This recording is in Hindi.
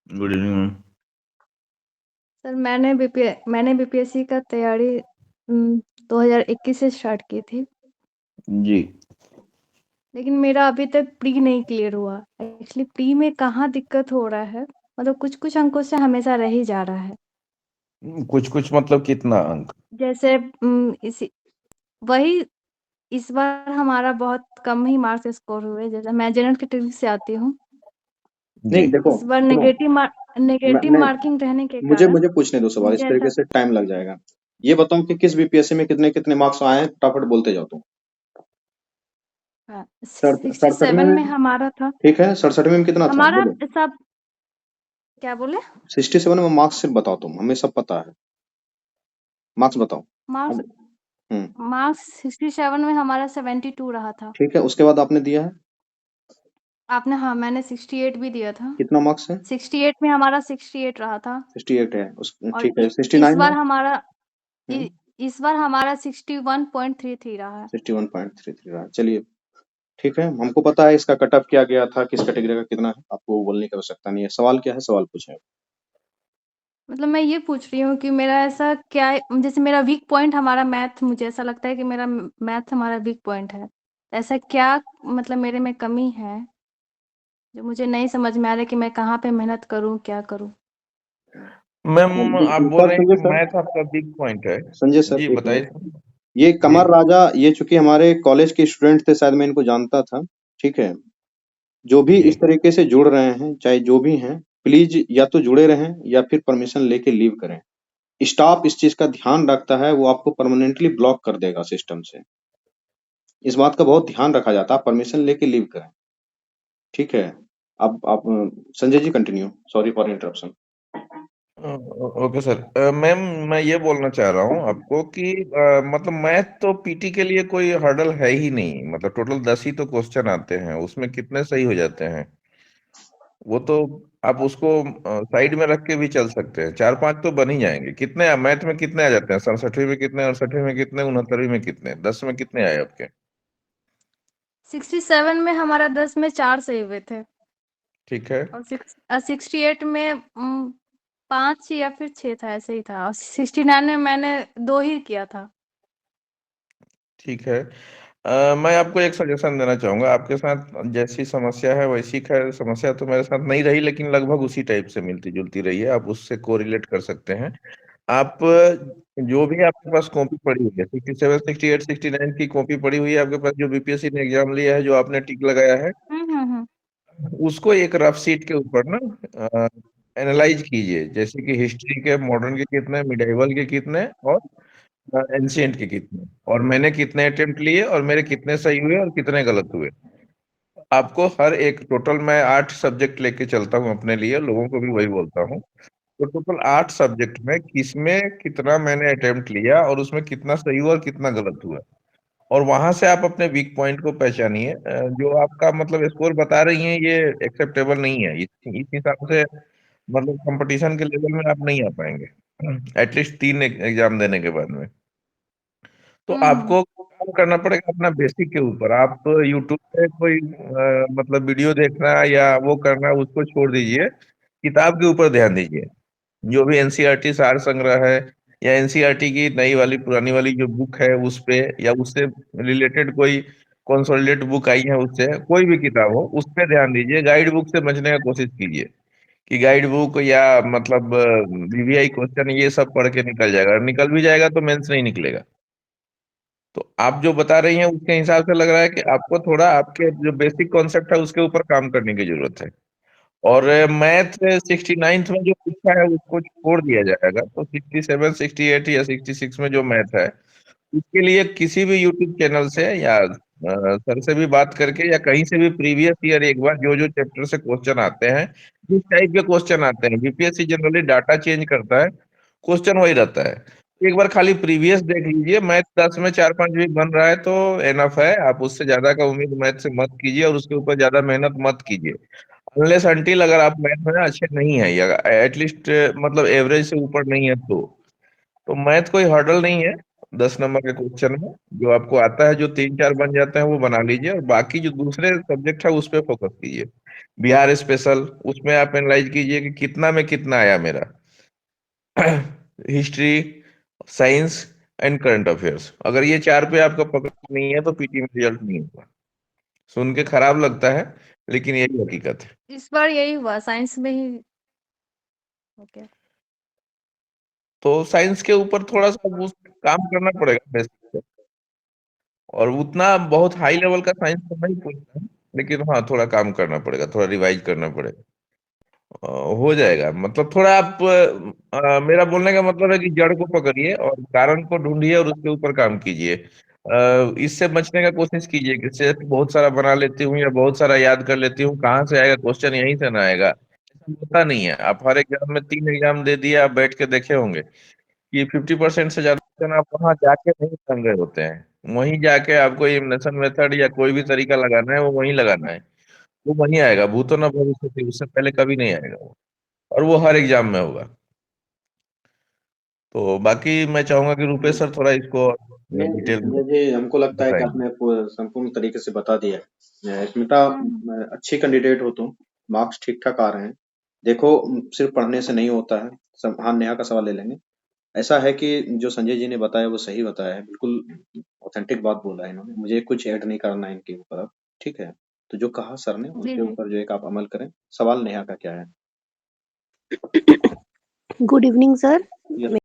Good evening. सर मैंने बीपीएससी का तैयारी 2021 से स्टार्ट की थी। जी। लेकिन मेरा अभी तक प्री नहीं क्लियर हुआ। एक्चुअली प्री में कहाँ दिक्कत हो रहा है, मतलब कुछ कुछ अंकों से हमेशा रह ही जा रहा है। कुछ कुछ मतलब कितना अंक? जैसे इसी वही इस बार हमारा बहुत कम ही मार्क्स स्कोर हुए। जैसे मैं जनरल कैटेगरी से आती हूँ। जी। नहीं देखो इस बार सुनो। नेगेटिव मैं मार्किंग रहने के मुझे कारण मुझे पूछने दो सवाल, इस मुझे तरीके ऐसा से टाइम लग जाएगा। ये बताओ कि किस बीपीएससी में कितने कितने मार्क्स आए हैं, फटाफट बोलते जाओ तुम। 67 67 में? में हमारा था। ठीक है, 67 में कितना था हमारा बोलो। सब क्या बोले? 67 में मार्क्स सिर्फ बताओ, तुम हमें सब पता है, मार्क्स बताओ। मार्क्स अब हम्म। मार्क्स 67 में हमारा 72 रहा था। ठीक है, उसके बाद आपने दिया है आपने हाँ, मैंने 68 भी दिया था। कितना मार्क्स है? 68 में हमारा 68 रहा था। 68 है उस, और ठीक है। इस 69 बार है? हमारा हम्म। इस बार हमारा 61.33 रहा है। 61.33 रहा, चलिए। ठीक है, हमको पता है इसका कट ऑफ क्या गया था, किस कैटेगरी का कितना है, आपको बोलने की आवश्यकता नहीं है। सवाल क्या है, सवाल पूछे। मतलब मैं ये पूछ रही हूँ कि मेरा ऐसा क्या है, जैसे मेरा वीक पॉइंट हमारा मैथ, मुझे ऐसा लगता है कि मेरा मैथ हमारा वीक पॉइंट है। ऐसा क्या मतलब मेरे में कमी है जो मुझे नहीं समझ में आ रहा है कि मैं कहाँ पे मेहनत करूँ, क्या करूँ? मैम, आप बोल सर रहे हैं संजय कि सर, मैथ आपका वीक पॉइंट है? संजय सर जी, एक बताइए मिनट। सर। ये जी। कमर राजा, ये चूंकि हमारे कॉलेज के स्टूडेंट थे, शायद मैं इनको जानता था। ठीक है। जो भी जी। इस तरीके से जुड़ रहे हैं, चाहे जो भी हैं, प्लीज या तो जुड़े रहें या फिर परमिशन लेके लीव करें। स्टाफ इस चीज का ध्यान रखता है, वो आपको परमानेंटली ब्लॉक कर देगा सिस्टम से। इस बात का बहुत ध्यान रखा जाता है, परमिशन लेके लीव करें। ठीक है। अब आप Sanjay ji continue, sorry for interruption. Okay sir. Ma'am, मैं ये बोलना चाह रहा हूँ आपको कि मतलब मैथ तो पीटी के लिए कोई हर्डल है ही नहीं। मतलब टोटल 10 ही तो क्वेश्चन आते हैं, उसमें कितने सही हो जाते हैं? वो तो आप उसको साइड में रख के भी चल सकते हैं। 4-5 तो बन ही जाएंगे। कितने मैथ में कितने आ जाते हैं? 67वीं में कितने, 68वीं में कितने, 69वीं में कितने, 10 में कितने आए आपके? 67 में हमारा 10 में 4 सही हुए थे। ठीक है। और 68 में 5 या फिर 6 था, ऐसे ही था। और 69 में मैंने 2 ही किया था। ठीक है। मैं आपको एक सजेशन देना चाहूंगा। आपके साथ जैसी समस्या है वैसी, खैर समस्या तो मेरे साथ नहीं रही, लेकिन लगभग उसी टाइप से मिलती जुलती रही है। आप उससे कोरिलेट कर सकते हैं। आप जो भी आपके पास कॉपी पड़ी हुई है, 67, 68, 69 की कॉपी पड़ी हुई है आपके पास, जो बीपीएससी ने एग्जाम लिया है, जो आपने टिक लगाया है, हुँ। उसको एक रफ शीट के ऊपर ना एनालाइज कीजिए। जैसे कि हिस्ट्री के मॉडर्न के कितने, मिडाइवल के कितने, और एंशियंट के कितने, और मैंने कितने अटेम्प्ट लिए, और मेरे कितने सही हुए और कितने गलत हुए। आपको हर एक टोटल, मैं 8 सब्जेक्ट लेके चलता हूँ अपने लिए, लोगों को भी वही बोलता हूँ। तो टोटल 8 सब्जेक्ट में किसमें कितना मैंने अटेम्प्ट लिया और उसमें कितना सही हुआ और कितना गलत हुआ, और वहां से आप अपने वीक पॉइंट को पहचानिए। जो आपका मतलब स्कोर बता रही हैं ये एक्सेप्टेबल नहीं है। इस हिसाब से मतलब कंपटीशन के लेवल में आप नहीं आ पाएंगे एटलीस्ट 3 एग्जाम देने के बाद में। तो हुँ। आपको काम करना पड़ेगा अपना बेसिक के ऊपर। आप यूट्यूब पे कोई मतलब वीडियो देखना या वो करना, उसको छोड़ दीजिए। किताब के ऊपर ध्यान दीजिए। जो भी एनसीईआरटी सार संग्रह है, या एनसीईआरटी की नई वाली पुरानी वाली जो बुक है उस पे, या उससे रिलेटेड कोई कंसोलिडेट बुक आई है, उससे कोई भी किताब हो उस पे ध्यान दीजिए। गाइड बुक से बचने का कोशिश कीजिए कि गाइड बुक या मतलब वीवीआई क्वेश्चन ये सब पढ़ के निकल जाएगा। निकल भी जाएगा तो मेंस नहीं निकलेगा। तो आप जो बता रही हैं उसके हिसाब से लग रहा है कि आपको थोड़ा आपके जो बेसिक कॉन्सेप्ट है उसके ऊपर काम करने की जरूरत है। और मैथ 69th में जो पूछा है उसको छोड़ दिया जाएगा। तो 67, 68 या 66 में जो मैथ है, उसके लिए किसी भी यूट्यूब चैनल से या सर से भी बात करके, या कहीं से भी प्रीवियस ईयर एक बार जो जो चैप्टर से क्वेश्चन आते हैं, जिस टाइप के क्वेश्चन आते हैं, बीपीएससी जनरली डाटा चेंज करता है, क्वेश्चन वही रहता है। एक बार खाली प्रीवियस देख लीजिए। मैथ 10 में 4-5 भी बन रहा है तो एनफ है। आप उससे ज्यादा का उम्मीद मैथ से मत कीजिए, और उसके ऊपर ज्यादा मेहनत मत कीजिए। अनलेस अंटिल अगर आप मैथ में अच्छे नहीं है, या एटलीस्ट मतलब एवरेज से ऊपर नहीं है, तो मैथ कोई हर्डल नहीं है। 10 नंबर के क्वेश्चन में जो आपको आता है, जो 3-4 बन जाते हैं वो बना लीजिए, और बाकी जो दूसरे सब्जेक्ट है उस पर फोकस कीजिए। बिहार स्पेशल, उसमें आप एनालाइज कीजिए कि कितना में कितना आया मेरा। History, science and current affairs, अगर ये 4 पे आपका पकड़ नहीं है तो पीटी में रिजल्ट नहीं होगा। सुन के खराब लगता है, लेकिन यही हकीकत है। इस बार यही हुआ, साइंस में ही हो गया। तो साइंस के ऊपर थोड़ा सा वो काम करना पड़ेगा बेसिक पे। और उतना बहुत हाई लेवल का साइंस तो नहीं पूछना है, लेकिन हाँ थोड़ा काम करना पड़ेगा, थोड़ा रिवाइज करना पड़ेगा। हो जाएगा, मतलब थोड़ा आप मेरा बोलने का मतलब है कि जड़ को पकड़िए और कारण को ढूंढिए और उसके ऊपर काम कीजिए। इससे बचने का कोशिश कीजिए कि सेट बहुत सारा बना लेती हूँ या बहुत सारा याद कर लेती हूँ, कहाँ से आएगा क्वेश्चन, यहीं से ना आएगा, ऐसा होता नहीं है। आप हर एग्जाम में 3 एग्जाम दे दिए, आप बैठ के देखे होंगे कि 50% से ज्यादा क्वेश्चन आप वहां जाके नहीं बन रहे होते हैं। वहीं जाके आपको एलिमिनेशन मेथड या कोई भी तरीका लगाना है, वो वहीं लगाना है, वो वहीं आएगा। भूतो न भविष्यति, उससे पहले कभी नहीं आएगा वो, और वो हर एग्जाम में होगा। तो बाकी मैं चाहूंगा कि रुपेश सर थोड़ा इसको नहीं डिटेल में संजय जी, हमको लगता है कि बताएंगे। आपने संपूर्ण तरीके से बता दिया है। स्मिता, अच्छी कैंडिडेट हो तुम, मार्क्स ठीक ठाक आ रहे हैं। देखो, सिर्फ पढ़ने से नहीं होता है। हाँ, नेहा का सवाल ले लेंगे। ऐसा है कि जो संजय जी ने बताया वो सही बताया है, बिल्कुल ऑथेंटिक बात बोला है इन्होंने, मुझे कुछ ऐड नहीं करना है इनके ऊपर अब। ठीक है, तो जो कहा सर ने जी उनके जी। ऊपर जो एक आप अमल करें। सवाल नेहा का क्या है? Good evening sir. यस